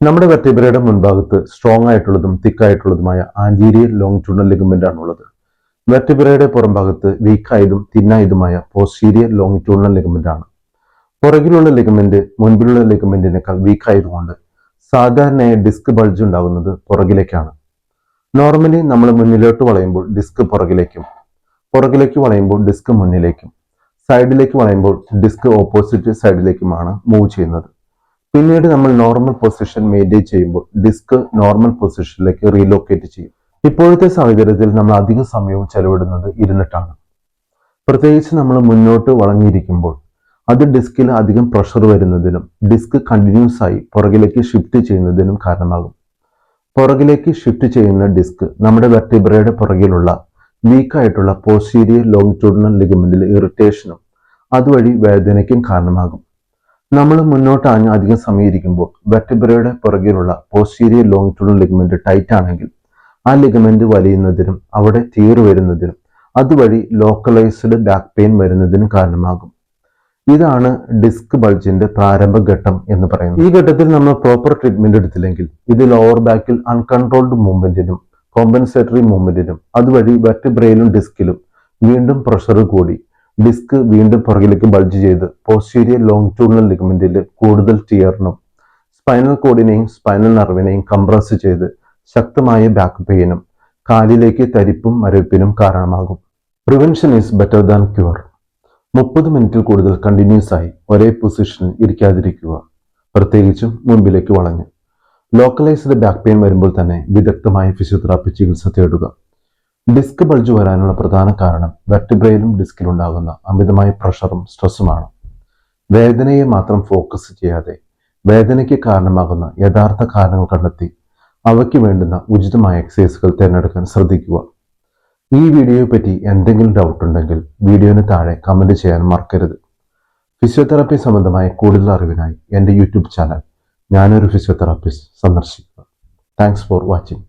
നമ്മുടെ വെർട്ടിബ്രയുടെ മുൻഭാഗത്ത് സ്ട്രോങ് ആയിട്ടുള്ളതും തിക്കായിട്ടുള്ളതുമായ ആന്റീരിയർ ലോങ്itudinal ലിഗമെന്റ് ആണുള്ളത്. വെർട്ടിബ്രയുടെ പുറംഭാഗത്ത് വീക്കായതും തിന്നായതുമായ പോസ്റ്റീരിയർ ലോങ്itudinal ലിഗമെന്റ് ആണ്. പുറകിലുള്ള ലിഗമെന്റ് മുൻപിലുള്ള ലിഗമെന്റിനേക്കാൾ വീക്കായതുകൊണ്ട് സാധാരണയായി ഡിസ്ക് ബൾജ് ഉണ്ടാകുന്നത് പുറകിലേക്കാണ്. നോർമലി നമ്മൾ മുന്നിലോട്ട് വളയുമ്പോൾ ഡിസ്ക് പുറകിലേക്കും, പുറകിലേക്ക് വളയുമ്പോൾ ഡിസ്ക് മുന്നിലേക്കും, സൈഡിലേക്ക് വളയുമ്പോൾ ഡിസ്ക് ഓപ്പോസിറ്റ് സൈഡിലേക്കുമാണ് മൂവ് ചെയ്യുന്നത്. പിന്നീട് നമ്മൾ നോർമൽ പൊസിഷൻ മെയിൻറ്റെയിൻ ചെയ്യുമ്പോൾ ഡിസ്ക് നോർമൽ പൊസിഷനിലേക്ക് റീലൊക്കേറ്റ് ചെയ്യും. ഇപ്പോഴത്തെ സാഹചര്യത്തിൽ നമ്മൾ അധിക സമയവും ചെലവിടുന്നത് ഇരുന്നിട്ടാണ്. പ്രത്യേകിച്ച് നമ്മൾ മുന്നോട്ട് വളഞ്ഞിരിക്കുമ്പോൾ അത് ഡിസ്കിൽ അധികം പ്രഷർ വരുന്നതിനും ഡിസ്ക് കണ്ടിന്യൂസ് ആയി പുറകിലേക്ക് ഷിഫ്റ്റ് ചെയ്യുന്നതിനും കാരണമാകും. പുറകിലേക്ക് ഷിഫ്റ്റ് ചെയ്യുന്ന ഡിസ്ക് നമ്മുടെ വെർട്ടിബ്രയുടെ പുറകിലുള്ള വീക്കായിട്ടുള്ള പോസ്റ്റീരിയർ ലോങ്itudinal ലിഗമെന്റിൽ ഇറിറ്റേഷനും അതുവഴി വേദനയ്ക്കും കാരണമാകും. നമ്മൾ മുന്നോട്ട് ആഞ്ഞ് അധികം സമയം ഇരിക്കുമ്പോൾ വെർട്ടിബ്രയുടെ പുറകിലുള്ള പോസ്റ്റീരിയർ ലോങ്itudinal ലിഗമെന്റ് ടൈറ്റ് ആണെങ്കിൽ ആ ലിഗമെന്റ് വലിയുന്നതിനും അവിടെ ടീർ വരുന്നതിനും അതുവഴി ലോക്കലൈസ്ഡ് ബാക്ക് പെയിൻ വരുന്നതിനും കാരണമാകും. ഇതാണ് ഡിസ്ക് ബൾജിന്റെ പ്രാരംഭഘട്ടം എന്ന് പറയുന്നത്. ഈ ഘട്ടത്തിൽ നമ്മൾ പ്രോപ്പർ ട്രീറ്റ്മെന്റ് എടുത്തില്ലെങ്കിൽ ഇത് ലോവർ ബാക്കിൽ അൺകൺട്രോൾഡ് മൂവ്മെന്റിനും കോമ്പൻസേറ്ററി മൂവ്മെന്റിനും അതുവഴി വെർട്ടിബ്രയിലും ഡിസ്കിലും വീണ്ടും പ്രഷർ കൂടി ഡിസ്ക് വീണ്ടും പുറകിലേക്ക് ബൾജ് ചെയ്ത് പോസ്റ്റീരിയർ ലോങ്itudinal ലിഗമെന്റിൽ കൂടുതൽ ടിയറിനും സ്പൈനൽ കോഡിനെയും സ്പൈനൽ നെർവിനെയും കംപ്രസ് ചെയ്ത് ശക്തമായ ബാക്ക് പെയിനും കാലിലേക്ക് തരിപ്പും മരവിപ്പിനും കാരണമാകും. Prevention is better than cure. 30 മിനിറ്റിൽ കൂടുതൽ കണ്ടിന്യൂസ് ആയി ഒരേ പൊസിഷനിൽ ഇരിക്കാതിരിക്കുക, പ്രത്യേകിച്ചും മുൻപിലേക്ക് വളഞ്ഞ്. ലോക്കലൈസ്ഡ് ബാക്ക് പെയിൻ വരുമ്പോൾ തന്നെ വിദഗ്ധമായ ഫിസിയോതെറാപ്പി ചികിത്സ തേടുക. ഡിസ്ക് ബൾജ് വരാനുള്ള പ്രധാന കാരണം വെർട്ടിബ്രയിലും ഡിസ്കിലുണ്ടാകുന്ന അമിതമായ പ്രഷറും സ്ട്രെസ്സുമാണ്. വേദനയെ മാത്രം ഫോക്കസ് ചെയ്യാതെ വേദനയ്ക്ക് കാരണമാകുന്ന യഥാർത്ഥ കാരണങ്ങൾ കണ്ടെത്തി അവയ്ക്ക് വേണ്ടുന്ന ഉചിതമായ എക്സസൈസുകൾ തിരഞ്ഞെടുക്കാൻ ശ്രദ്ധിക്കുക. ഈ വീഡിയോയെ പറ്റി എന്തെങ്കിലും ഡൗട്ട് ഉണ്ടെങ്കിൽ വീഡിയോന് താഴെ കമന്റ് ചെയ്യാൻ മറക്കരുത്. ഫിസിയോതെറാപ്പി സംബന്ധമായ കൂടുതൽ അറിവിനായി എൻ്റെ യൂട്യൂബ് ചാനൽ ഞാനൊരു ഫിസിയോതെറാപ്പിസ്റ്റ് സന്ദർശിക്കുക. Thanks for watching.